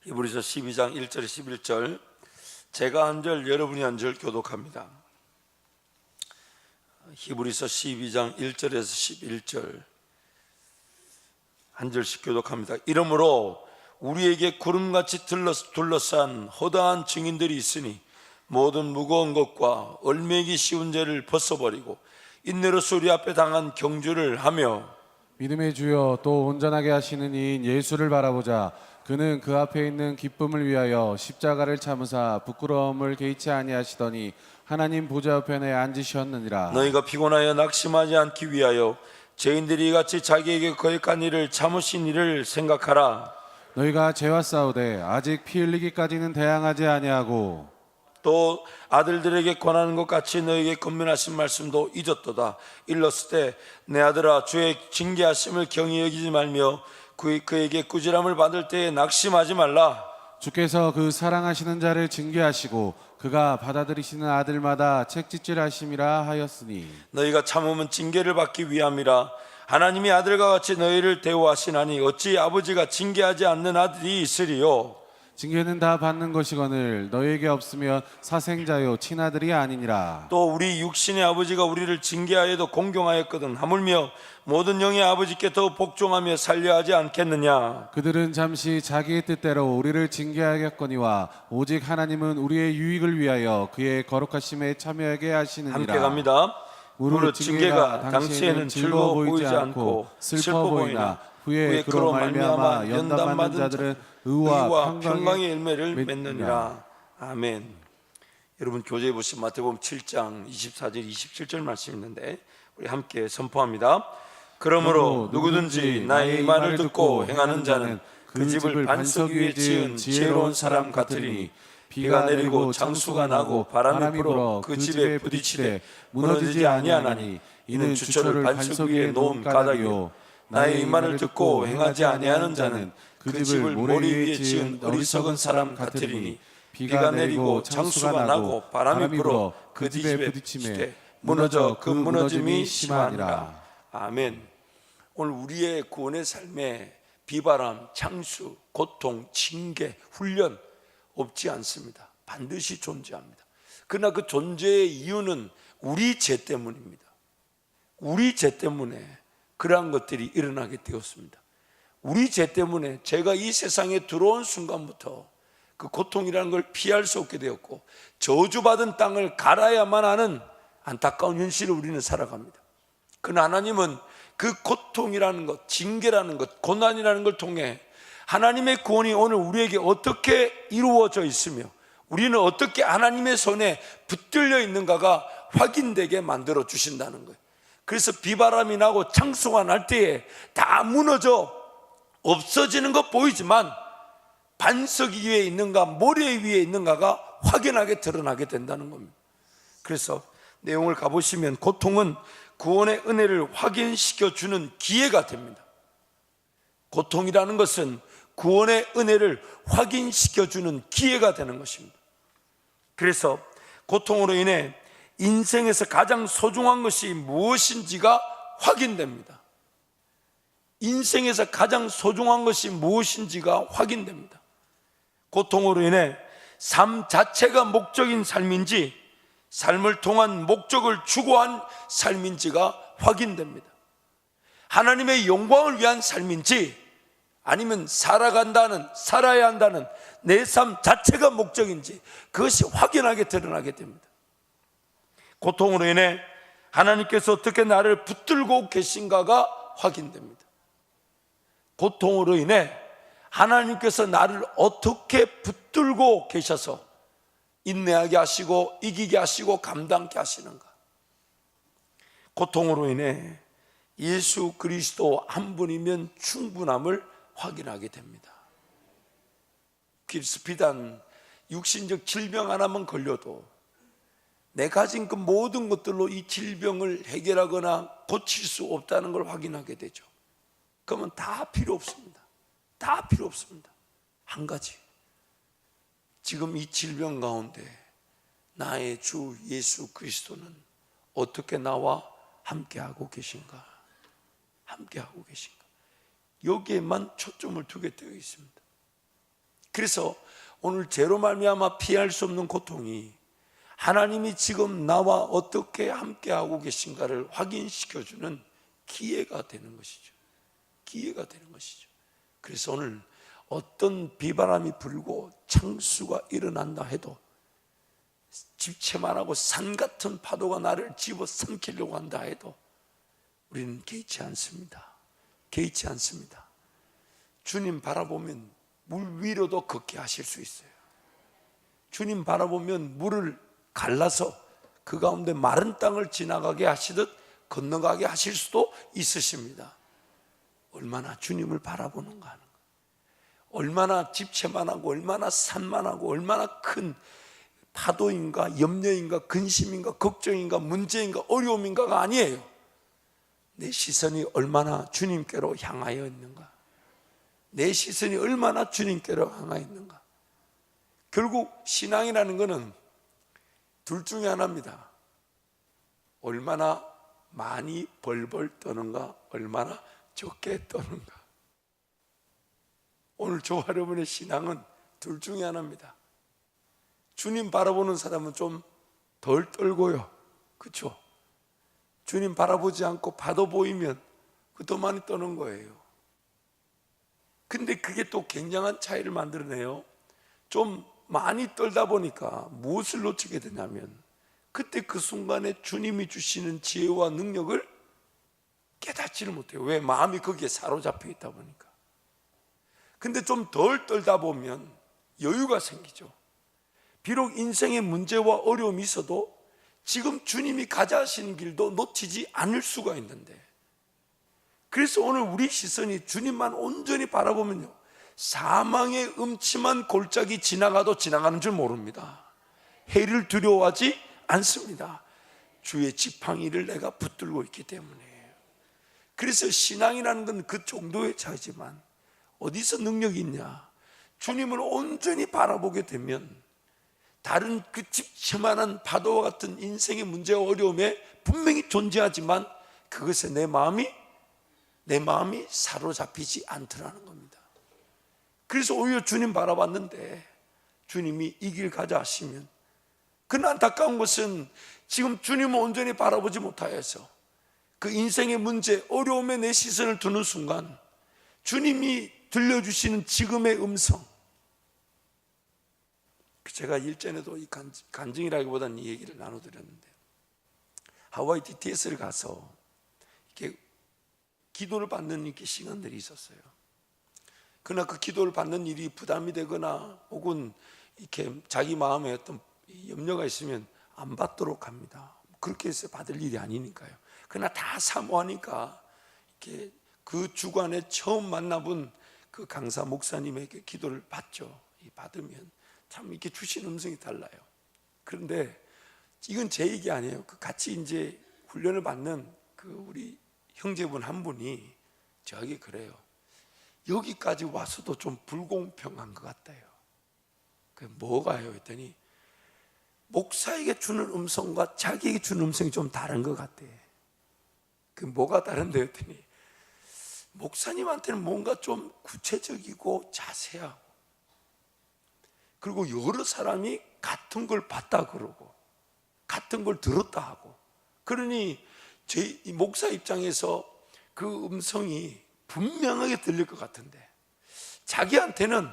히브리서 12장 1절 11절 제가 한 절 여러분이 한 절 교독합니다. 히브리서 12장 1절에서 11절 한 절씩 교독합니다. 이러므로 우리에게 구름같이 둘러싼 허다한 증인들이 있으니 모든 무거운 것과 얼매기 쉬운 죄를 벗어버리고 인내로서 우리 앞에 당한 경주를 하며 믿음의 주여 또 온전하게 하시는 이인 예수를 바라보자. 그는 그 앞에 있는 기쁨을 위하여 십자가를 참으사 부끄러움을 개의치 아니하시더니 하나님 보좌 우편에 앉으셨느니라. 너희가 피곤하여 낙심하지 않기 위하여 죄인들이 같이 자기에게 거역한 일을 참으신 일을 생각하라. 너희가 죄와 싸우되 아직 피 흘리기까지는 대항하지 아니하고 또 아들들에게 권하는 것 같이 너에게 권면하신 말씀도 잊었도다. 일렀을 때 내 아들아 주의 징계하심을 경히 여기지 말며 그에게 꾸지람을 받을 때에 낙심하지 말라. 주께서 그 사랑하시는 자를 징계하시고 그가 받아들이시는 아들마다 책짓질하심이라 하였으니 너희가 참으면 징계를 받기 위함이라. 하나님이 아들과 같이 너희를 대우하시나니 어찌 아버지가 징계하지 않는 아들이 있으리요. 징계는 다 받는 것이거늘 너희에게 없으면 사생자요 친아들이 아니니라. 또 우리 육신의 아버지가 우리를 징계하여도 공경하였거든 하물며 모든 영의 아버지께 더 복종하며 살려 하지 않겠느냐. 그들은 잠시 자기의 뜻대로 우리를 징계하겠거니와 오직 하나님은 우리의 유익을 위하여 그의 거룩하심에 참여하게 하시느니라. 함께 갑니다. 무릇 징계가 당시에는 즐거워 보이지 않고 슬퍼 보이나 후에 그로 말미암아 연단 받은 자들은 의와 평강의 열매를 맺느니라. 아멘. 여러분 교재에 보시면 마태복음 7장 24절 27절 말씀이 있는데 우리 함께 선포합니다. 그러므로 누구든지 나의 말을 듣고 행하는 자는 그 집을 반석 위에 지은 지혜로운 사람 같으리니 비가 내리고 장수가 나고 바람이 불어 그 집에 부딪히되 무너지지 아니하나니 이는 주초를 반석 위에 놓은 까닭이요 나의 말을 듣고 행하지 아니하는 자는 그 집을 모래 위에 지은 어리석은 사람 같으리니 비가 내리고 장수가 나고 바람이 불어 그 집에 부딪히매 무너져 그 무너짐이 심하니라. 아멘. 오늘 우리의 구원의 삶에 비바람, 창수, 고통, 징계, 훈련 없지 않습니다. 반드시 존재합니다. 그러나 그 존재의 이유는 우리 죄 때문입니다. 우리 죄 때문에 그러한 것들이 일어나게 되었습니다. 우리 죄 때문에 제가 이 세상에 들어온 순간부터 그 고통이라는 걸 피할 수 없게 되었고 저주받은 땅을 갈아야만 하는 안타까운 현실을 우리는 살아갑니다. 그러나 하나님은 그 고통이라는 것, 징계라는 것, 고난이라는 걸 통해 하나님의 구원이 오늘 우리에게 어떻게 이루어져 있으며 우리는 어떻게 하나님의 손에 붙들려 있는가가 확인되게 만들어 주신다는 거예요. 그래서 비바람이 나고 창수가 날 때에 다 무너져 없어지는 것 보이지만 반석 위에 있는가 모래 위에 있는가가 확연하게 드러나게 된다는 겁니다. 그래서 내용을 가보시면 고통은 구원의 은혜를 확인시켜 주는 기회가 됩니다. 고통이라는 것은 구원의 은혜를 확인시켜 주는 기회가 되는 것입니다. 그래서 고통으로 인해 인생에서 가장 소중한 것이 무엇인지가 확인됩니다. 인생에서 가장 소중한 것이 무엇인지가 확인됩니다. 고통으로 인해 삶 자체가 목적인 삶인지 삶을 통한 목적을 추구한 삶인지가 확인됩니다. 하나님의 영광을 위한 삶인지 아니면 살아야 한다는 내 삶 자체가 목적인지 그것이 확연하게 드러나게 됩니다. 고통으로 인해 하나님께서 어떻게 나를 붙들고 계신가가 확인됩니다. 고통으로 인해 하나님께서 나를 어떻게 붙들고 계셔서 인내하게 하시고 이기게 하시고 감당케 하시는가. 고통으로 인해 예수 그리스도 한 분이면 충분함을 확인하게 됩니다. 비단 육신적 질병 하나만 걸려도 내 가진 그 모든 것들로 이 질병을 해결하거나 고칠 수 없다는 걸 확인하게 되죠. 그러면 다 필요 없습니다. 다 필요 없습니다. 한 가지, 지금 이 질병 가운데 나의 주 예수 그리스도는 어떻게 나와 함께하고 계신가? 함께하고 계신가? 여기에만 초점을 두게 되어 있습니다. 그래서 오늘 죄로 말미암아 피할 수 없는 고통이 하나님이 지금 나와 어떻게 함께하고 계신가를 확인시켜주는 기회가 되는 것이죠. 기회가 되는 것이죠. 그래서 오늘 어떤 비바람이 불고 창수가 일어난다 해도, 집채만하고 산 같은 파도가 나를 집어삼키려고 한다 해도 우리는 개의치 않습니다. 개의치 않습니다. 주님 바라보면 물 위로도 걷게 하실 수 있어요. 주님 바라보면 물을 갈라서 그 가운데 마른 땅을 지나가게 하시듯 건너가게 하실 수도 있으십니다. 얼마나 주님을 바라보는가 하는 거, 얼마나 집채만하고 얼마나 산만하고 얼마나 큰 파도인가 염려인가 근심인가 걱정인가 문제인가 어려움인가가 아니에요. 내 시선이 얼마나 주님께로 향하여 있는가, 내 시선이 얼마나 주님께로 향하여 있는가. 결국 신앙이라는 것은 둘 중에 하나입니다. 얼마나 많이 벌벌 떠는가, 얼마나 적게 떠는가. 오늘 저와 여러분의 신앙은 둘 중에 하나입니다. 주님 바라보는 사람은 좀 덜 떨고요, 그렇죠? 주님 바라보지 않고 파도 보이면 더 많이 떠는 거예요. 근데 그게 또 굉장한 차이를 만들어내요. 좀 많이 떨다 보니까 무엇을 놓치게 되냐면, 그때 그 순간에 주님이 주시는 지혜와 능력을 깨닫지를 못해요. 왜? 마음이 거기에 사로잡혀 있다 보니까. 근데 좀 덜 떨다 보면 여유가 생기죠. 비록 인생의 문제와 어려움이 있어도 지금 주님이 가자 하시는 길도 놓치지 않을 수가 있는데, 그래서 오늘 우리 시선이 주님만 온전히 바라보면요, 사망의 음침한 골짜기 지나가도 지나가는 줄 모릅니다. 해를 두려워하지 않습니다. 주의 지팡이를 내가 붙들고 있기 때문에. 그래서 신앙이라는 건 그 정도의 차이지만 어디서 능력이 있냐? 주님을 온전히 바라보게 되면 다른 그 집채만한 파도와 같은 인생의 문제와 어려움에 분명히 존재하지만 그것에 내 마음이 사로잡히지 않더라는 겁니다. 그래서 오히려 주님 바라봤는데 주님이 이 길 가자 하시면, 그러나 안타까운 것은 지금 주님을 온전히 바라보지 못하여서 그 인생의 문제, 어려움에 내 시선을 두는 순간 주님이 들려주시는 지금의 음성, 제가 일전에도 이 간증이라기보다는 이 얘기를 나눠드렸는데, 하와이 DTS를 가서 이렇게 기도를 받는 이렇게 시간들이 있었어요. 그러나 그 기도를 받는 일이 부담이 되거나 혹은 이렇게 자기 마음에 어떤 염려가 있으면 안 받도록 합니다. 그렇게 해서 받을 일이 아니니까요. 그러나 다 사모하니까 이렇게 그 주간에 처음 만나본 그 강사 목사님에게 기도를 받죠. 받으면 참 이렇게 주신 음성이 달라요. 그런데 이건 제 얘기 아니에요. 그 같이 이제 훈련을 받는 그 우리 형제분 한 분이 저에게 그래요. 여기까지 와서도 좀 불공평한 것 같아요. 그 뭐가요? 했더니 목사에게 주는 음성과 자기에게 주는 음성이 좀 다른 것 같대. 그 뭐가 다른데 했더니 목사님한테는 뭔가 좀 구체적이고 자세하고, 그리고 여러 사람이 같은 걸 봤다 그러고 같은 걸 들었다 하고, 그러니 제 목사 입장에서 그 음성이 분명하게 들릴 것 같은데 자기한테는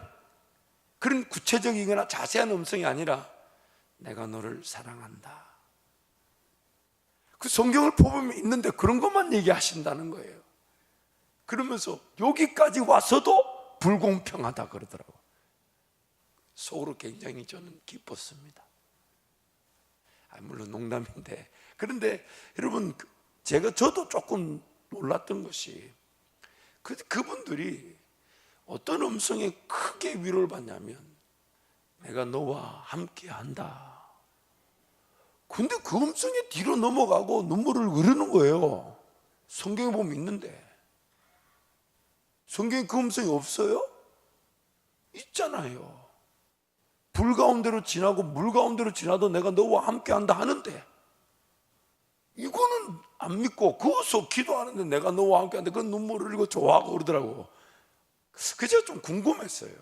그런 구체적이거나 자세한 음성이 아니라 내가 너를 사랑한다. 그 성경을 보면 있는데 그런 것만 얘기하신다는 거예요. 그러면서 여기까지 와서도 불공평하다 그러더라고. 속으로 굉장히 저는 기뻤습니다. 물론 농담인데, 그런데 여러분, 저도 조금 놀랐던 것이 그분들이 어떤 음성에 크게 위로를 받냐면 내가 너와 함께 한다. 근데 그 음성이 뒤로 넘어가고 눈물을 흐르는 거예요. 성경에 보면 있는데 성경에 그 음성이 없어요? 있잖아요. 불 가운데로 지나고 물 가운데로 지나도 내가 너와 함께 한다 하는데, 이거는 안 믿고 그것을 기도하는데 내가 너와 함께 한다, 그건 눈물을 흘리고 좋아하고 그러더라고. 그게 제가 좀 궁금했어요.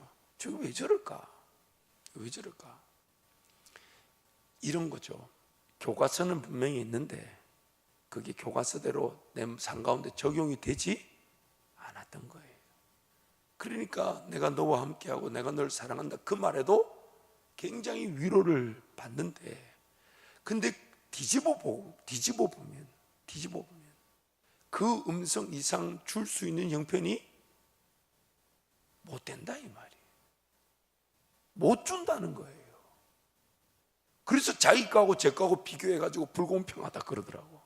저게 왜 저럴까? 왜 저럴까? 이런 거죠. 교과서는 분명히 있는데 그게 교과서대로 내 삶 가운데 적용이 되지 않았던 거예요. 그러니까 내가 너와 함께하고 내가 널 사랑한다 그 말에도 굉장히 위로를 받는데, 근데 뒤집어 보면 그 음성 이상 줄 수 있는 형편이 못 된다 이 말이에요. 못 준다는 거예요. 그래서 자기 거하고 제 거하고 비교해가지고 불공평하다 그러더라고.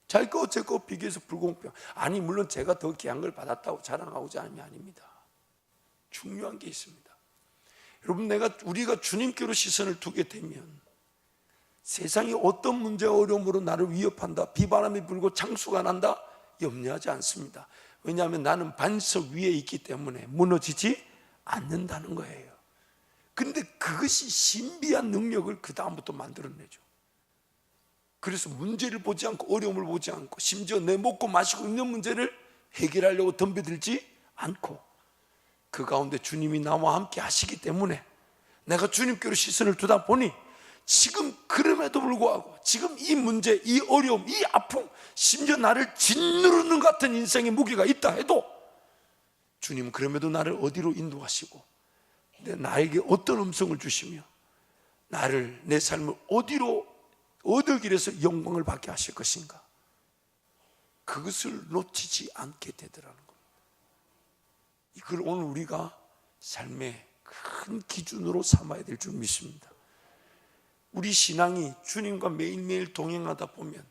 자기 거하고 제 거하고 비교해서 불공평. 아니 물론 제가 더 귀한 걸 받았다고 자랑하고자 하는 게 아닙니다. 중요한 게 있습니다. 여러분, 우리가 주님께로 시선을 두게 되면 세상이 어떤 문제와 어려움으로 나를 위협한다, 비바람이 불고 창수가 난다, 염려하지 않습니다. 왜냐하면 나는 반석 위에 있기 때문에 무너지지 않는다는 거예요. 근데 그것이 신비한 능력을 그 다음부터 만들어내죠. 그래서 문제를 보지 않고 어려움을 보지 않고 심지어 내 먹고 마시고 있는 문제를 해결하려고 덤벼들지 않고 그 가운데 주님이 나와 함께 하시기 때문에 내가 주님께로 시선을 두다 보니 지금 그럼에도 불구하고 지금 이 문제, 이 어려움, 이 아픔, 심지어 나를 짓누르는 것 같은 인생의 무게가 있다 해도 주님은 그럼에도 나를 어디로 인도하시고 나에게 어떤 음성을 주시며 나를, 내 삶을 어느 길에서 영광을 받게 하실 것인가, 그것을 놓치지 않게 되더라는 겁니다. 이걸 오늘 우리가 삶의 큰 기준으로 삼아야 될 줄 믿습니다. 우리 신앙이 주님과 매일매일 동행하다 보면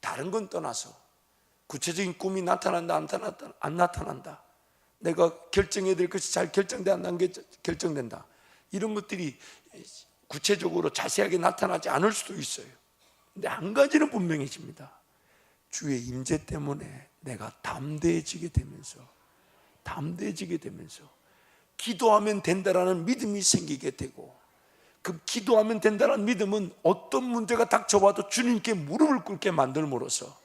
다른 건 떠나서 구체적인 꿈이 나타난다 안 나타난다, 내가 결정해야 될 것이 잘 결정되지 않는 게 결정된다, 이런 것들이 구체적으로 자세하게 나타나지 않을 수도 있어요. 근데 한 가지는 분명해집니다. 주의 임재 때문에 내가 담대해지게 되면서 기도하면 된다라는 믿음이 생기게 되고, 그 기도하면 된다는 믿음은 어떤 문제가 닥쳐와도 주님께 무릎을 꿇게 만들므로써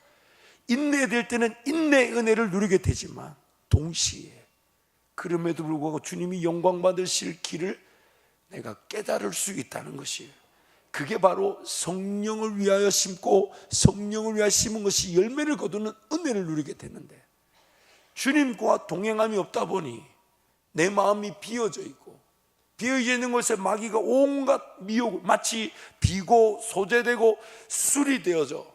인내될 때는 인내의 은혜를 누리게 되지만 동시에 그럼에도 불구하고 주님이 영광 받으실 길을 내가 깨달을 수 있다는 것이에요. 그게 바로 성령을 위하여 심고 성령을 위하여 심은 것이 열매를 거두는 은혜를 누리게 되는데, 주님과 동행함이 없다 보니 내 마음이 비어져 있고, 비어져 있는 곳에 마귀가 온갖 미혹, 마치 비고 소재되고 술이 되어져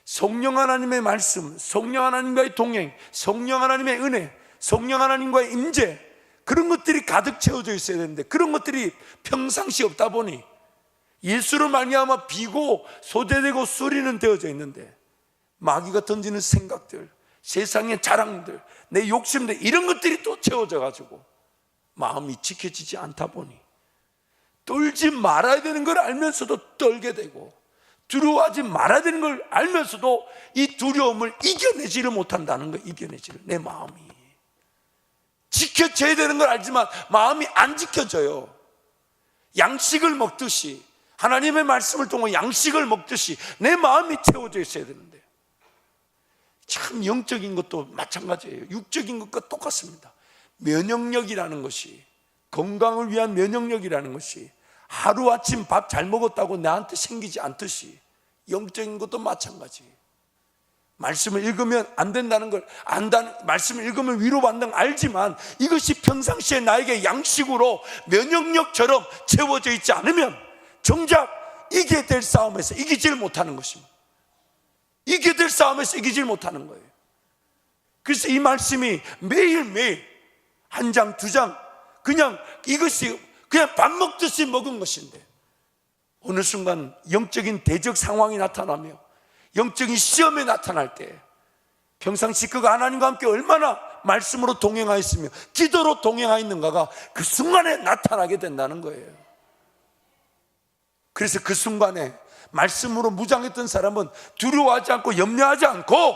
성령 하나님의 말씀, 성령 하나님과의 동행, 성령 하나님의 은혜, 성령 하나님과의 임재, 그런 것들이 가득 채워져 있어야 되는데 그런 것들이 평상시 없다 보니 예수를 말미암아 비고 소재되고 술이는 되어져 있는데, 마귀가 던지는 생각들, 세상의 자랑들, 내 욕심들, 이런 것들이 또 채워져 가지고 마음이 지켜지지 않다 보니 떨지 말아야 되는 걸 알면서도 떨게 되고, 두려워하지 말아야 되는 걸 알면서도 이 두려움을 이겨내지를 못한다는 거예요. 내 마음이 지켜져야 되는 걸 알지만 마음이 안 지켜져요. 양식을 먹듯이, 하나님의 말씀을 통해 양식을 먹듯이 내 마음이 채워져 있어야 되는데, 참 영적인 것도 마찬가지예요. 육적인 것과 똑같습니다. 면역력이라는 것이, 건강을 위한 면역력이라는 것이 하루아침 밥 잘 먹었다고 나한테 생기지 않듯이 영적인 것도 마찬가지예요. 말씀을 읽으면 안 된다는 걸 안다는, 말씀을 읽으면 위로받는 걸 알지만 이것이 평상시에 나에게 양식으로 면역력처럼 채워져 있지 않으면 정작 이겨야 될 싸움에서 이기질 못하는 것입니다. 이겨야 될 싸움에서 이기질 못하는 거예요. 그래서 이 말씀이 매일매일 한 장, 두 장, 그냥 이것이 그냥 밥 먹듯이 먹은 것인데, 어느 순간 영적인 대적 상황이 나타나며 영적인 시험에 나타날 때 평상시 그가 하나님과 함께 얼마나 말씀으로 동행하였으며 기도로 동행하였는가가 그 순간에 나타나게 된다는 거예요. 그래서 그 순간에 말씀으로 무장했던 사람은 두려워하지 않고 염려하지 않고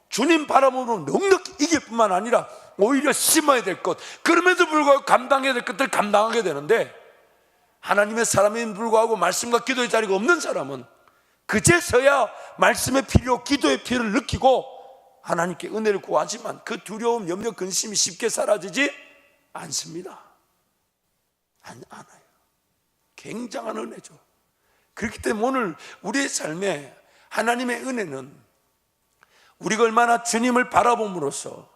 주님 바라보면 넉넉히 이길 뿐만 아니라 오히려 심어야 될 것, 그럼에도 불구하고 감당해야 될 것들을 감당하게 되는데, 하나님의 사람임에도 불구하고 말씀과 기도의 자리가 없는 사람은 그제서야 말씀의 필요, 기도의 필요를 느끼고 하나님께 은혜를 구하지만 그 두려움, 염려, 근심이 쉽게 사라지지 않습니다. 않아요. 굉장한 은혜죠. 그렇기 때문에 오늘 우리의 삶에 하나님의 은혜는 우리가 얼마나 주님을 바라봄으로써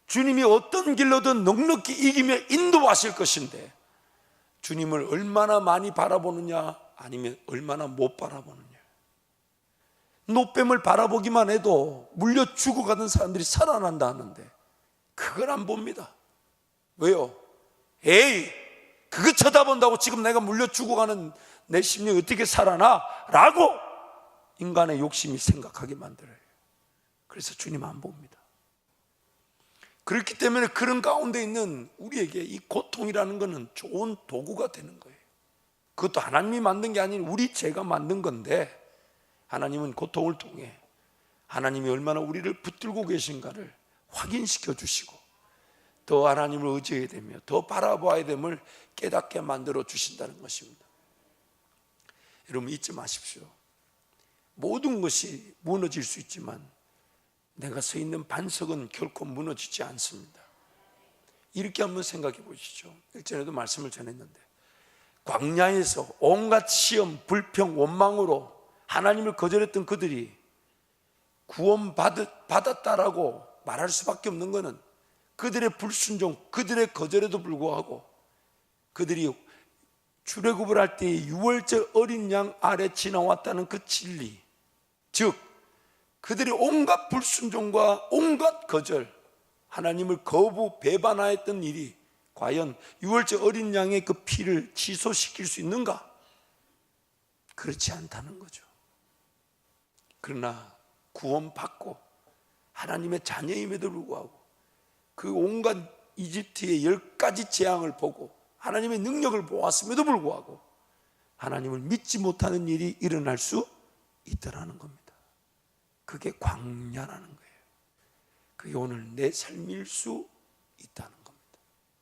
주님이 어떤 길로든 넉넉히 이기며 인도하실 것인데, 주님을 얼마나 많이 바라보느냐 아니면 얼마나 못 바라보느냐. 노뱀을 바라보기만 해도 물려 죽어가던 사람들이 살아난다 하는데 그걸 안 봅니다. 왜요? 에이, 그거 쳐다본다고 지금 내가 물려 죽어가는 내 심령이 어떻게 살아나? 라고 인간의 욕심이 생각하게 만들어요. 그래서 주님 안 봅니다. 그렇기 때문에 그런 가운데 있는 우리에게 이 고통이라는 것은 좋은 도구가 되는 거예요. 그것도 하나님이 만든 게 아닌 우리 죄가 만든 건데, 하나님은 고통을 통해 하나님이 얼마나 우리를 붙들고 계신가를 확인시켜 주시고 더 하나님을 의지해야 되며 더 바라봐야 됨을 깨닫게 만들어 주신다는 것입니다. 여러분 잊지 마십시오. 모든 것이 무너질 수 있지만 내가 서 있는 반석은 결코 무너지지 않습니다. 이렇게 한번 생각해 보시죠. 일전에도 말씀을 전했는데, 광야에서 온갖 시험, 불평, 원망으로 하나님을 거절했던 그들이 구원받았다라고 말할 수밖에 없는 것은 그들의 불순종, 그들의 거절에도 불구하고 그들이 출애굽을 할 때의 유월절 어린 양 아래 지나왔다는 그 진리, 즉 그들이 온갖 불순종과 온갖 거절, 하나님을 거부 배반하였던 일이 과연 유월절 어린 양의 그 피를 취소시킬 수 있는가? 그렇지 않다는 거죠. 그러나 구원받고 하나님의 자녀임에도 불구하고 그 온갖 이집트의 10가지 재앙을 보고 하나님의 능력을 보았음에도 불구하고 하나님을 믿지 못하는 일이 일어날 수 있다는 겁니다. 그게 광야라는 거예요. 그게 오늘 내 삶일 수 있다는 겁니다.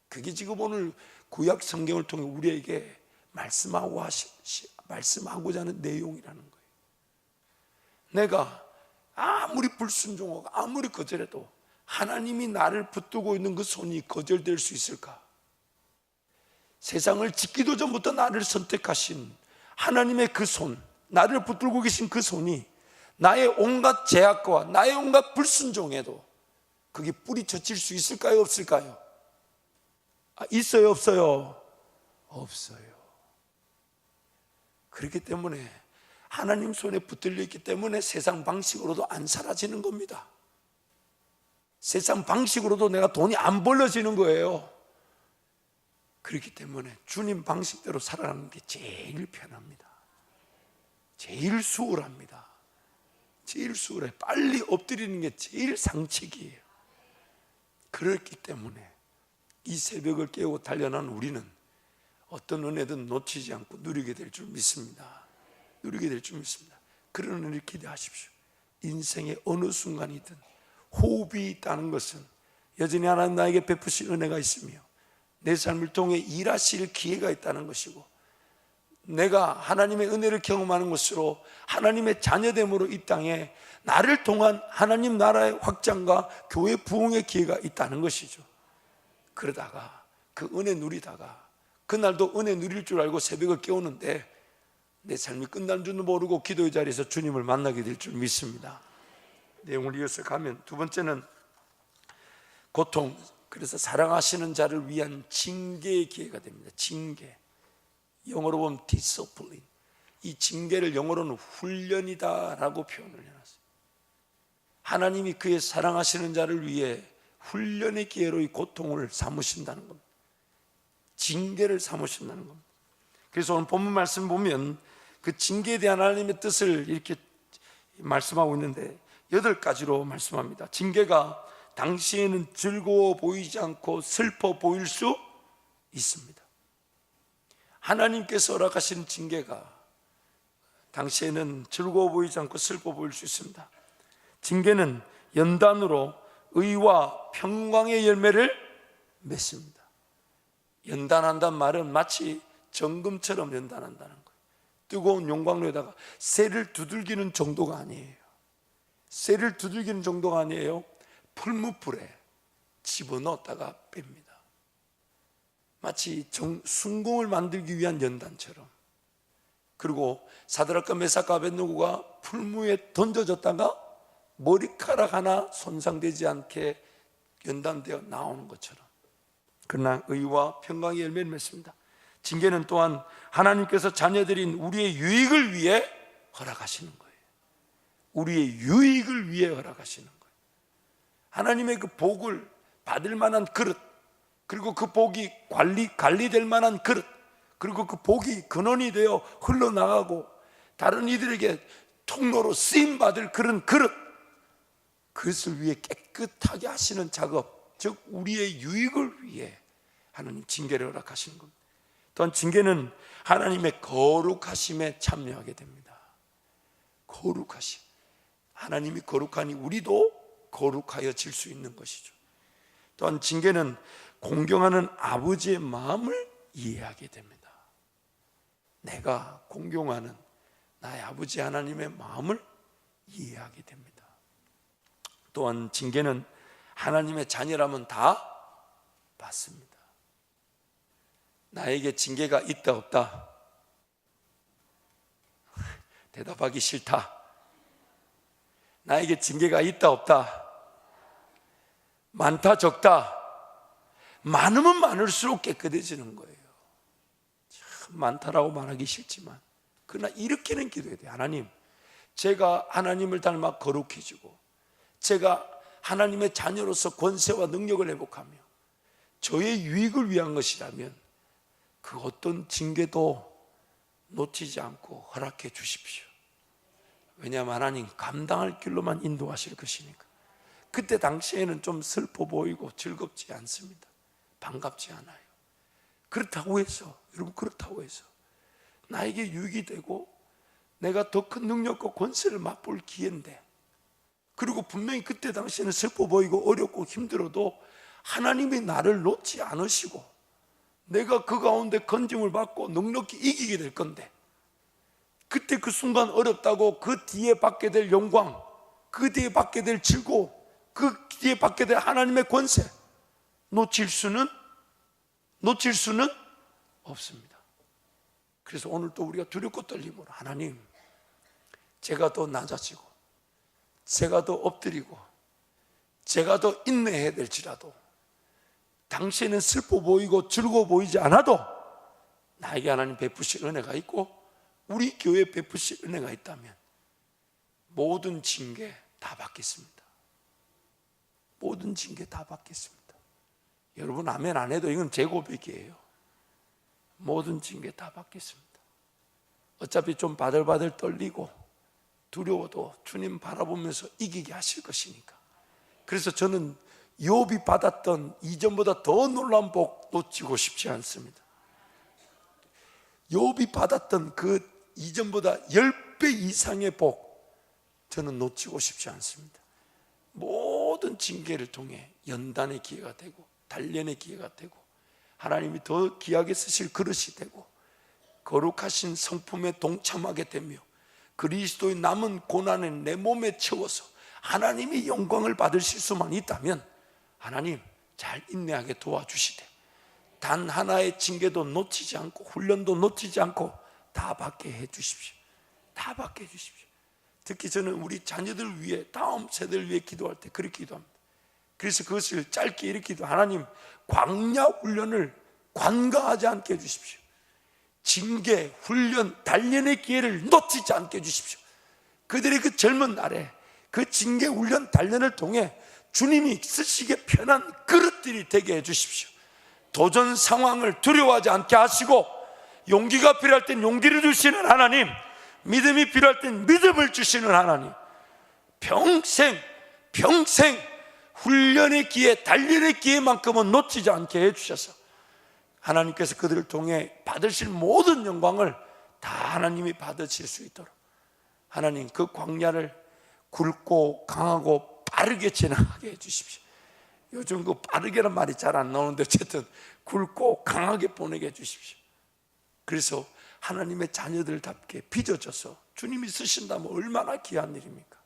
그게 지금 오늘 구약 성경을 통해 우리에게 말씀하고자 하는 내용이라는 거예요. 내가 아무리 불순종하고 아무리 거절해도 하나님이 나를 붙들고 있는 그 손이 거절될 수 있을까? 세상을 짓기도 전부터 나를 선택하신 하나님의 그 손, 나를 붙들고 계신 그 손이 나의 온갖 죄악과 나의 온갖 불순종에도 그게 뿌리쳐질 수 있을까요? 없을까요? 있어요? 없어요? 없어요. 그렇기 때문에 하나님 손에 붙들려 있기 때문에 세상 방식으로도 안 사라지는 겁니다. 세상 방식으로도 내가 돈이 안 벌어지는 거예요. 그렇기 때문에 주님 방식대로 살아가는 게 제일 편합니다. 제일 수월합니다. 제일 수월해. 빨리 엎드리는 게 제일 상책이에요. 그렇기 때문에 이 새벽을 깨우고 달려난 우리는 어떤 은혜든 놓치지 않고 누리게 될 줄 믿습니다. 누리게 될 줄 믿습니다. 그런 은혜를 기대하십시오. 인생의 어느 순간이든 호흡이 있다는 것은 여전히 하나님 나에게 베푸신 은혜가 있으며 내 삶을 통해 일하실 기회가 있다는 것이고, 내가 하나님의 은혜를 경험하는 것으로 하나님의 자녀됨으로 이 땅에 나를 통한 하나님 나라의 확장과 교회 부흥의 기회가 있다는 것이죠. 그러다가 그 은혜 누리다가 그날도 은혜 누릴 줄 알고 새벽을 깨우는데 내 삶이 끝난 줄도 모르고 기도의 자리에서 주님을 만나게 될 줄 믿습니다. 내용을 이어서 가면 두 번째는 고통, 그래서 사랑하시는 자를 위한 징계의 기회가 됩니다. 징계, 영어로 보면 discipline. 이 징계를 영어로는 훈련이다라고 표현을 해놨어요. 하나님이 그의 사랑하시는 자를 위해 훈련의 기회로 이 고통을 삼으신다는 겁니다. 징계를 삼으신다는 겁니다. 그래서 오늘 본문 말씀 보면 그 징계에 대한 하나님의 뜻을 이렇게 말씀하고 있는데 8가지로 말씀합니다. 징계가 당시에는 즐거워 보이지 않고 슬퍼 보일 수 있습니다. 하나님께서 허락하신 징계가 당시에는 즐거워 보이지 않고 슬퍼 보일 수 있습니다. 징계는 연단으로 의와 평강의 열매를 맺습니다. 연단한다는 말은 마치 정금처럼 연단한다는 거예요. 뜨거운 용광로에다가 쇠를 두들기는 정도가 아니에요. 쇠를 두들기는 정도가 아니에요. 풀무불에 집어넣었다가 뺍니다. 마치 순공을 만들기 위한 연단처럼, 그리고 사드락과 메삭과 아벳느고가 풀무에 던져졌다가 머리카락 하나 손상되지 않게 연단되어 나오는 것처럼, 그러나 의와 평강의 열매를 맺습니다. 징계는 또한 하나님께서 자녀들인 우리의 유익을 위해 허락하시는 거예요. 우리의 유익을 위해 허락하시는 거예요. 하나님의 그 복을 받을 만한 그릇, 그리고 그 복이 관리될 만한 그릇, 그리고 그 복이 근원이 되어 흘러나가고 다른 이들에게 통로로 쓰임받을 그런 그릇, 그것을 위해 깨끗하게 하시는 작업, 즉 우리의 유익을 위해 하나님 징계를 허락하시는 겁니다. 또한 징계는 하나님의 거룩하심에 참여하게 됩니다. 거룩하심, 하나님이 거룩하니 우리도 거룩하여질 수 있는 것이죠. 또한 징계는 공경하는 아버지의 마음을 이해하게 됩니다. 내가 공경하는 나의 아버지 하나님의 마음을 이해하게 됩니다. 또한 징계는 하나님의 자녀라면 다 받습니다. 나에게 징계가 있다 없다? 대답하기 싫다. 나에게 징계가 있다 없다? 많다 적다? 많으면 많을수록 깨끗해지는 거예요. 참 많다라고 말하기 싫지만, 그러나 이렇게는 기도해야 돼요. 하나님, 제가 하나님을 닮아 거룩해지고 제가 하나님의 자녀로서 권세와 능력을 회복하며 저의 유익을 위한 것이라면 그 어떤 징계도 놓치지 않고 허락해 주십시오. 왜냐하면 하나님 감당할 길로만 인도하실 것이니까. 그때 당시에는 좀 슬퍼 보이고 즐겁지 않습니다. 반갑지 않아요. 그렇다고 해서, 여러분, 그렇다고 해서 나에게 유익이 되고 내가 더 큰 능력과 권세를 맛볼 기회인데, 그리고 분명히 그때 당시에는 슬퍼 보이고 어렵고 힘들어도 하나님이 나를 놓지 않으시고 내가 그 가운데 건짐을 받고 넉넉히 이기게 될 건데, 그때 그 순간 어렵다고 그 뒤에 받게 될 영광, 그 뒤에 받게 될 즐거움, 그 뒤에 받게 될 하나님의 권세 놓칠 수는 없습니다. 그래서 오늘 또 우리가 두렵고 떨림으로, 하나님, 제가 더 낮아지고 제가 더 엎드리고 제가 더 인내해야 될지라도 당시에는 슬퍼 보이고 즐거워 보이지 않아도 나에게 하나님 베푸실 은혜가 있고 우리 교회에 베푸실 은혜가 있다면 모든 징계 다 받겠습니다. 모든 징계 다 받겠습니다. 여러분 아멘 안 해도 이건 제 고백이에요. 모든 징계 다 받겠습니다. 어차피 좀 바들바들 떨리고 두려워도 주님 바라보면서 이기게 하실 것이니까. 그래서 저는 욥이 받았던 이전보다 더 놀라운 복 놓치고 싶지 않습니다. 욥이 받았던 그 이전보다 10배 이상의 복 저는 놓치고 싶지 않습니다. 모든 징계를 통해 연단의 기회가 되고 단련의 기회가 되고 하나님이 더 귀하게 쓰실 그릇이 되고 거룩하신 성품에 동참하게 되며 그리스도의 남은 고난을 내 몸에 채워서 하나님이 영광을 받으실 수만 있다면 하나님 잘 인내하게 도와주시되 단 하나의 징계도 놓치지 않고 훈련도 놓치지 않고 다 받게 해주십시오. 다 받게 해주십시오. 특히 저는 우리 자녀들 위해, 다음 세대를 위해 기도할 때 그렇게 기도합니다. 그래서 그것을 짧게 이렇게 기도, 하나님 광야 훈련을 관가하지 않게 해주십시오. 징계, 훈련, 단련의 기회를 놓치지 않게 해주십시오. 그들의 그 젊은 날에 그 징계, 훈련, 단련을 통해 주님이 쓰시기에 편한 그릇들이 되게 해주십시오. 도전 상황을 두려워하지 않게 하시고 용기가 필요할 땐 용기를 주시는 하나님, 믿음이 필요할 땐 믿음을 주시는 하나님, 평생 훈련의 기회, 단련의 기회만큼은 놓치지 않게 해주셔서 하나님께서 그들을 통해 받으실 모든 영광을 다 하나님이 받으실 수 있도록 하나님 그 광야를 굵고 강하고 빠르게 지나가게 해주십시오. 요즘 그 빠르게란 말이 잘 안 나오는데 어쨌든 굵고 강하게 보내게 해주십시오. 그래서 하나님의 자녀들답게 빚어져서 주님이 쓰신다면 얼마나 귀한 일입니까?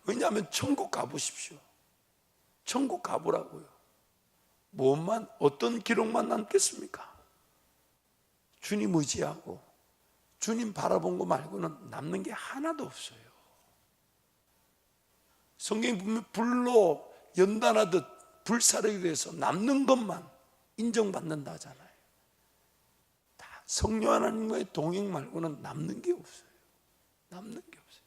왜냐하면 천국 가보십시오. 천국 가보라고요. 무엇만, 어떤 기록만 남겠습니까? 주님 의지하고 주님 바라본 거 말고는 남는 게 하나도 없어요. 성경이 보면 불로 연단하듯 불사르게 돼서 남는 것만 인정받는다 하잖아요. 다 성령 하나님과의 동행 말고는 남는 게 없어요. 남는 게 없어요.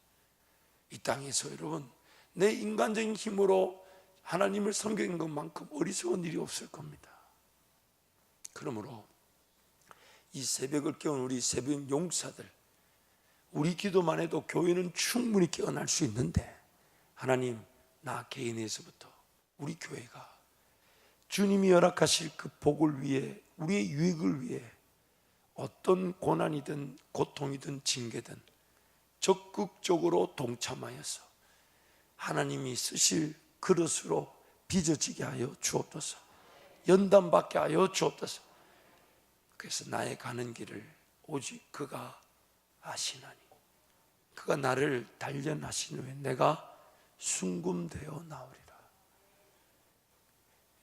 이 땅에서 여러분, 내 인간적인 힘으로 하나님을 섬기는 것만큼 어리석은 일이 없을 겁니다. 그러므로 이 새벽을 깨운 우리 새벽 용사들, 우리 기도만 해도 교회는 충분히 깨어날 수 있는데, 하나님, 나 개인에서부터 우리 교회가 주님이 허락하실 그 복을 위해, 우리의 유익을 위해 어떤 고난이든 고통이든 징계든 적극적으로 동참하여서 하나님이 쓰실 그릇으로 빚어지게 하여 주옵소서. 연단받게 하여 주옵소서. 그래서 나의 가는 길을 오직 그가 아시나니, 그가 나를 단련하신 후에 내가 순금되어 나오리라.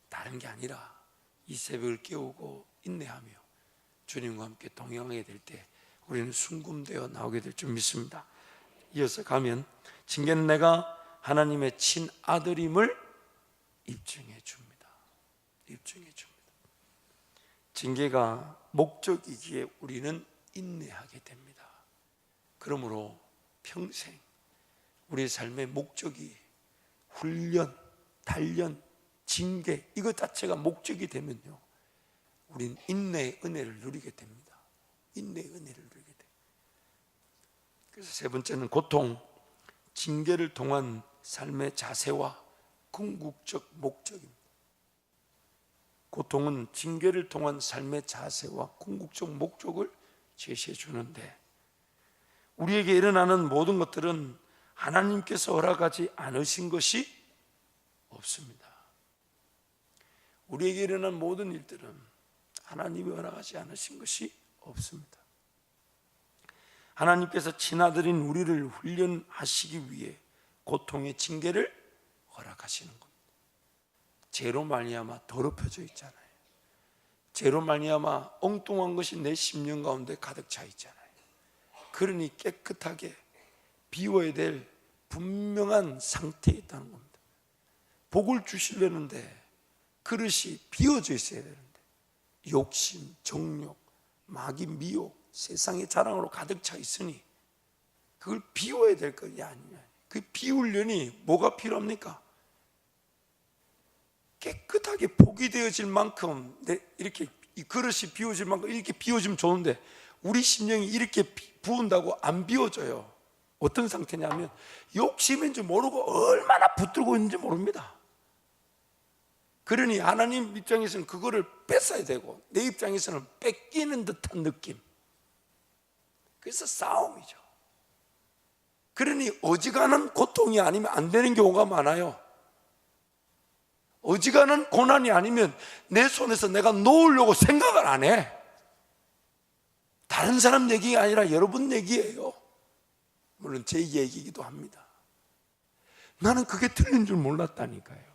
다른 게 아니라 이 새벽을 깨우고 인내하며 주님과 함께 동행하게 될 때 우리는 순금되어 나오게 될 줄 믿습니다. 이어서 가면, 징계는 내가 하나님의 친아들임을 입증해 줍니다. 입증해 줍니다. 징계가 목적이기에 우리는 인내하게 됩니다. 그러므로 평생 우리의 삶의 목적이 훈련, 단련, 징계, 이것 자체가 목적이 되면요, 우린 인내의 은혜를 누리게 됩니다. 인내의 은혜를 누리게 됩니다. 그래서 세 번째는 고통, 징계를 통한 삶의 자세와 궁극적 목적입니다. 고통은 징계를 통한 삶의 자세와 궁극적 목적을 제시해 주는데, 우리에게 일어나는 모든 것들은 하나님께서 허락하지 않으신 것이 없습니다. 우리에게 일어난 모든 일들은 하나님이 허락하지 않으신 것이 없습니다. 하나님께서 친아들인 우리를 훈련하시기 위해 고통의 징계를 허락하시는 겁니다. 죄로 말미암아 더럽혀져 있잖아요. 죄로 말미암아 엉뚱한 것이 내 심령 가운데 가득 차 있잖아요. 그러니 깨끗하게 비워야 될 분명한 상태에 있다는 겁니다. 복을 주시려는데 그릇이 비워져 있어야 되는데 욕심, 정욕, 마귀, 미혹, 세상의 자랑으로 가득 차 있으니 그걸 비워야 될 것이 아니냐. 그 비우려니 뭐가 필요합니까? 깨끗하게 복이 되어질 만큼, 이렇게 이 그릇이 비워질 만큼 이렇게 비워지면 좋은데 우리 심령이 이렇게 부은다고 안 비워져요. 어떤 상태냐면 욕심인지 모르고 얼마나 붙들고 있는지 모릅니다. 그러니 하나님 입장에서는 그거를 뺏어야 되고 내 입장에서는 뺏기는 듯한 느낌. 그래서 싸움이죠. 그러니 어지간한 고통이 아니면 안 되는 경우가 많아요. 어지간한 고난이 아니면 내 손에서 내가 놓으려고 생각을 안 해. 다른 사람 얘기가 아니라 여러분 얘기예요. 물론 제 얘기이기도 합니다. 나는 그게 틀린 줄 몰랐다니까요.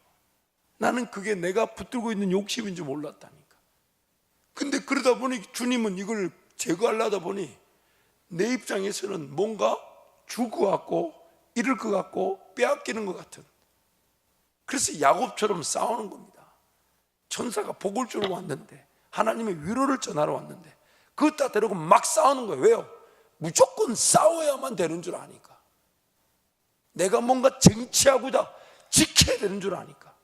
나는 그게 내가 붙들고 있는 욕심인 줄 몰랐다니까. 근데 그러다 보니 주님은 이걸 제거하려다 보니 내 입장에서는 뭔가 줄 것 같고 잃을 것 같고 빼앗기는 것 같은, 그래서 야곱처럼 싸우는 겁니다. 천사가 복을 주러 왔는데, 하나님의 위로를 전하러 왔는데 그것 다 데리고 막 싸우는 거예요. 왜요? 무조건 싸워야만 되는 줄 아니까. 내가 뭔가 쟁취하고자 지켜야 되는 줄 아니까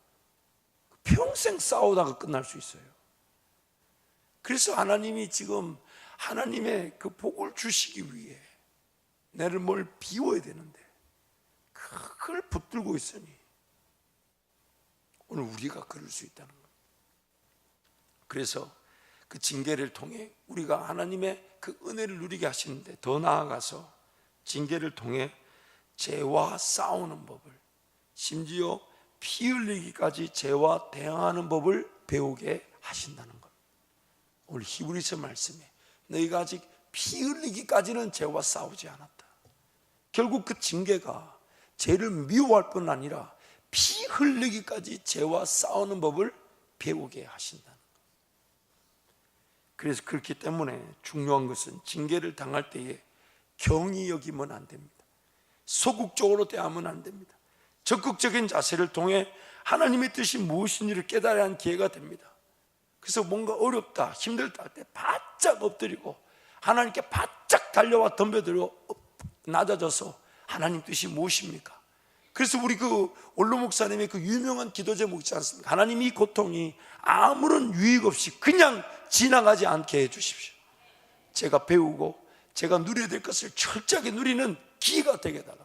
평생 싸우다가 끝날 수 있어요. 그래서 하나님이 지금 하나님의 그 복을 주시기 위해 나를 뭘 비워야 되는데 그걸 붙들고 있으니 오늘 우리가 그럴 수 있다는 겁니다. 그래서 그 징계를 통해 우리가 하나님의 그 은혜를 누리게 하시는데, 더 나아가서 징계를 통해 죄와 싸우는 법을, 심지어 피 흘리기까지 죄와 대항하는 법을 배우게 하신다는 겁니다. 오늘 히브리서 말씀에 너희가 아직 피 흘리기까지는 죄와 싸우지 않았다. 결국 그 징계가 죄를 미워할 뿐 아니라 피 흘리기까지 죄와 싸우는 법을 배우게 하신다는 것. 그래서 그렇기 때문에 중요한 것은 징계를 당할 때에 경히 여기면 안 됩니다. 소극적으로 대하면 안 됩니다. 적극적인 자세를 통해 하나님의 뜻이 무엇인지를 깨달아야 하는 기회가 됩니다. 그래서 뭔가 어렵다, 힘들다 할 때 바짝 엎드리고 하나님께 바짝 달려와 덤벼들고 낮아져서 하나님 뜻이 무엇입니까? 그래서 우리 그 원로 목사님의 그 유명한 기도 제목 있지 않습니까? 하나님 이 고통이 아무런 유익 없이 그냥 지나가지 않게 해 주십시오. 제가 배우고 제가 누려야 될 것을 철저하게 누리는 기회가 되게 해달라고.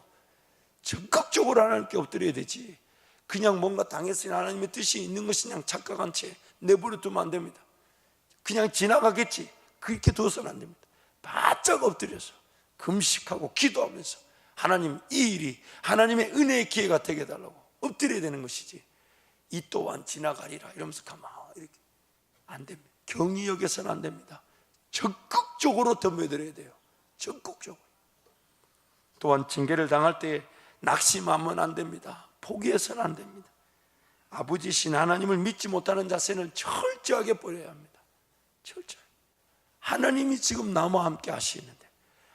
적극적으로 하나님께 엎드려야 되지, 그냥 뭔가 당했으니 하나님의 뜻이 있는 것이 그냥 착각한 채 내버려 두면 안 됩니다. 그냥 지나가겠지 그렇게 둬서는 안 됩니다. 바짝 엎드려서 금식하고 기도하면서 하나님, 이 일이 하나님의 은혜의 기회가 되게 해달라고 엎드려야 되는 것이지, 이 또한 지나가리라 이러면서 가만히 이렇게 안 됩니다. 경히 여겨서는 안 됩니다. 적극적으로 덤벼들어야 돼요. 적극적으로. 또한 징계를 당할 때 낙심하면 안 됩니다. 포기해서는 안 됩니다. 아버지신 하나님을 믿지 못하는 자세는 철저하게 버려야 합니다. 철저히. 하나님이 지금 나와 함께 하시는데,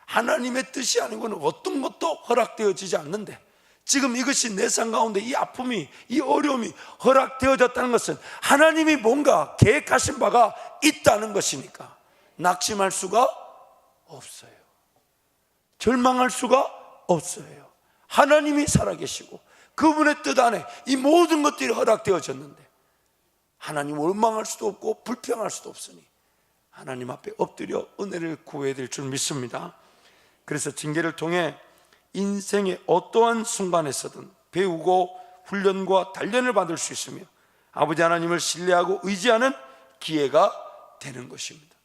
하나님의 뜻이 아닌 것은 어떤 것도 허락되어지지 않는데, 지금 이것이 내 삶 가운데 이 아픔이, 이 어려움이 허락되어졌다는 것은 하나님이 뭔가 계획하신 바가 있다는 것이니까 낙심할 수가 없어요. 절망할 수가 없어요. 하나님이 살아계시고 그분의 뜻 안에 이 모든 것들이 허락되어졌는데 하나님 원망할 수도 없고 불평할 수도 없으니 하나님 앞에 엎드려 은혜를 구해야 될 줄 믿습니다. 그래서 징계를 통해 인생의 어떠한 순간에서든 배우고 훈련과 단련을 받을 수 있으며 아버지 하나님을 신뢰하고 의지하는 기회가 되는 것입니다.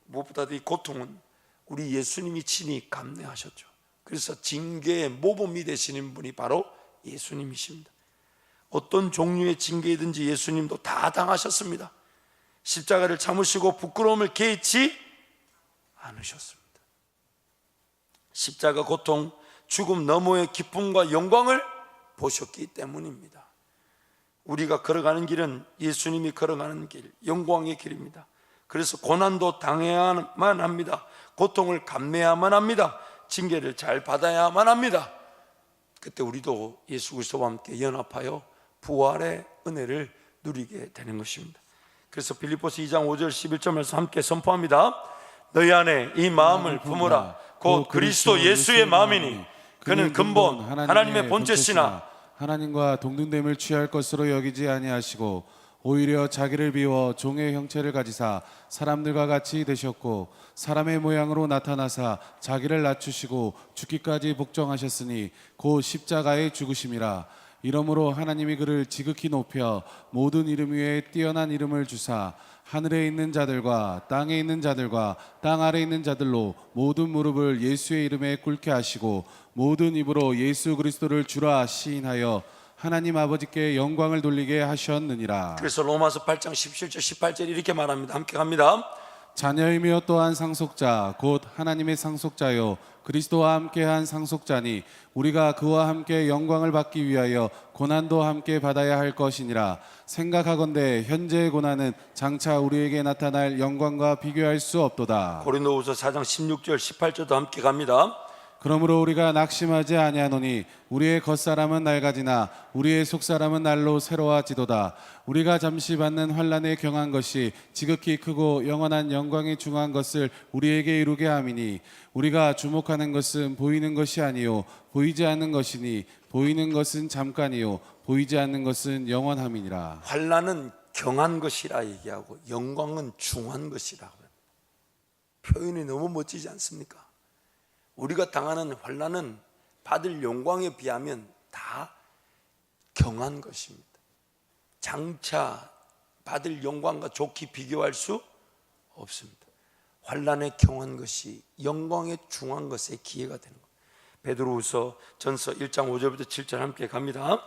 무엇보다도 이 고통은 우리 예수님이 친히 감내하셨죠. 그래서 징계의 모범이 되시는 분이 바로 예수님이십니다. 어떤 종류의 징계이든지 예수님도 다 당하셨습니다. 십자가를 참으시고 부끄러움을 개의치 않으셨습니다. 십자가 고통, 죽음 너머의 기쁨과 영광을 보셨기 때문입니다. 우리가 걸어가는 길은 예수님이 걸어가는 길, 영광의 길입니다. 그래서 고난도 당해야만 합니다. 고통을 감내야만 합니다. 징계를 잘 받아야만 합니다. 그때 우리도 예수 그리스도와 함께 연합하여 부활의 은혜를 누리게 되는 것입니다. 그래서 빌립보서 2장 5절 11절 말씀 함께 선포합니다. 너희 안에 이 마음을 품으라. 곧 그리스도 예수의 마음이니 그는 근본 하나님의 본체시나 하나님과 동등됨을 취할 것으로 여기지 아니하시고 오히려 자기를 비워 종의 형체를 가지사 사람들과 같이 되셨고 사람의 모양으로 나타나사 자기를 낮추시고 죽기까지 복종하셨으니 곧 십자가의 죽으심이라. 이러므로 하나님이 그를 지극히 높여 모든 이름 위에 뛰어난 이름을 주사 하늘에 있는 자들과 땅에 있는 자들과 땅 아래에 있는 자들로 모든 무릎을 예수의 이름에 꿇게 하시고 모든 입으로 예수 그리스도를 주라 시인하여 하나님 아버지께 영광을 돌리게 하셨느니라. 그래서 로마서 8장 17절 18절 이렇게 말합니다. 함께 갑니다. 자녀이며 또한 상속자 곧 하나님의 상속자요 그리스도와 함께한 상속자니 우리가 그와 함께 영광을 받기 위하여 고난도 함께 받아야 할 것이니라. 생각하건대 현재의 고난은 장차 우리에게 나타날 영광과 비교할 수 없도다. 고린도후서 4장 16절 18절도 함께 갑니다. 그러므로 우리가 낙심하지 아니하노니 우리의 겉사람은 낡아지나 우리의 속사람은 날로 새로워지도다. 우리가 잠시 받는 환난에 경한 것이 지극히 크고 영원한 영광에 중한 것을 우리에게 이루게 함이니 우리가 주목하는 것은 보이는 것이 아니요 보이지 않는 것이니 보이는 것은 잠깐이요 보이지 않는 것은 영원함이니라. 환난은 경한 것이라 얘기하고 영광은 중한 것이라. 표현이 너무 멋지지 않습니까? 우리가 당하는 환난은 받을 영광에 비하면 다 경한 것입니다. 장차 받을 영광과 좋게 비교할 수 없습니다. 환난에 경한 것이 영광에 중한 것의 기회가 되는 것. 베드로후서 전서 1장 5절부터 7절 함께 갑니다.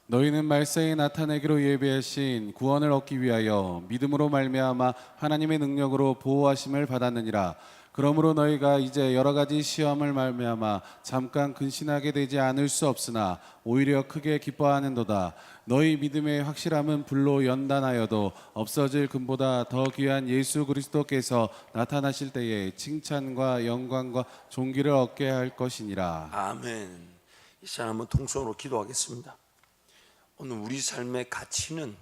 너희는 말세에 나타내기로 예비하신 구원을 얻기 위하여 믿음으로 말미암아 하나님의 능력으로 보호하심을 받았느니라. 그러므로 너희가 이제 여러 가지 시험을 말미암아 잠깐 근신하게 되지 않을 수 없으나 오히려 크게 기뻐하는도다. 너희 믿음의 확실함은 불로 연단하여도 없어질 금보다 더 귀한 예수 그리스도께서 나타나실 때에 칭찬과 영광과 존귀를 얻게 할 것이니라. 아멘. 이 시간 한번 통성으로 기도하겠습니다. 오늘 우리 삶의 가치는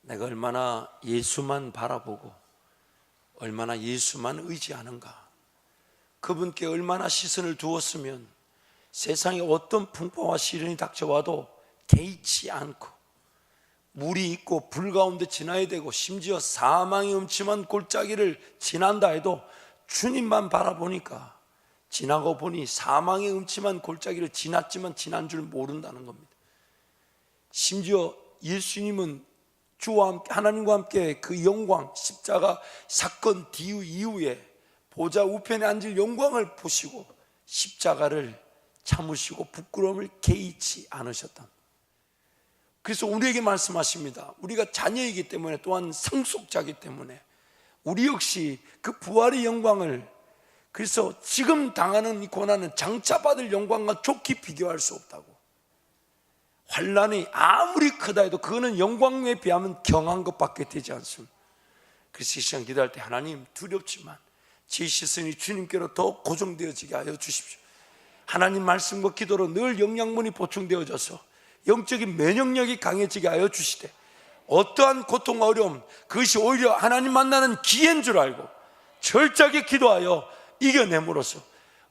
내가 얼마나 예수만 바라보고 얼마나 예수만 의지하는가, 그분께 얼마나 시선을 두었으면 세상에 어떤 풍파와 시련이 닥쳐와도 개의치 않고 물이 있고 불 가운데 지나야 되고 심지어 사망의 음침한 골짜기를 지난다 해도 주님만 바라보니까 지나고 보니 사망의 음침한 골짜기를 지났지만 지난 줄 모른다는 겁니다. 심지어 예수님은 주와 함께, 하나님과 함께 그 영광, 십자가 사건 이후에 보좌 우편에 앉을 영광을 보시고 십자가를 참으시고 부끄러움을 개의치 않으셨다. 그래서 우리에게 말씀하십니다. 우리가 자녀이기 때문에, 또한 상속자이기 때문에 우리 역시 그 부활의 영광을, 그래서 지금 당하는 이 고난은 장차 받을 영광과 좋게 비교할 수 없다고. 환난이 아무리 크다 해도 그거는 영광에 비하면 경한 것밖에 되지 않습니다. 그래서 이 시간 기도할 때 하나님, 두렵지만 제 시선이 주님께로 더 고정되어지게 하여 주십시오. 하나님 말씀과 기도로 늘 영양분이 보충되어져서 영적인 면역력이 강해지게 하여 주시되, 어떠한 고통과 어려움, 그것이 오히려 하나님 만나는 기회인 줄 알고 철저하게 기도하여 이겨냄으로써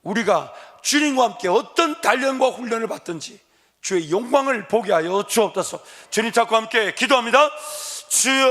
우리가 주님과 함께 어떤 단련과 훈련을 받든지 주의 영광을 보게 하여 주옵소서. 주님 찾고 함께 기도합니다. 주여.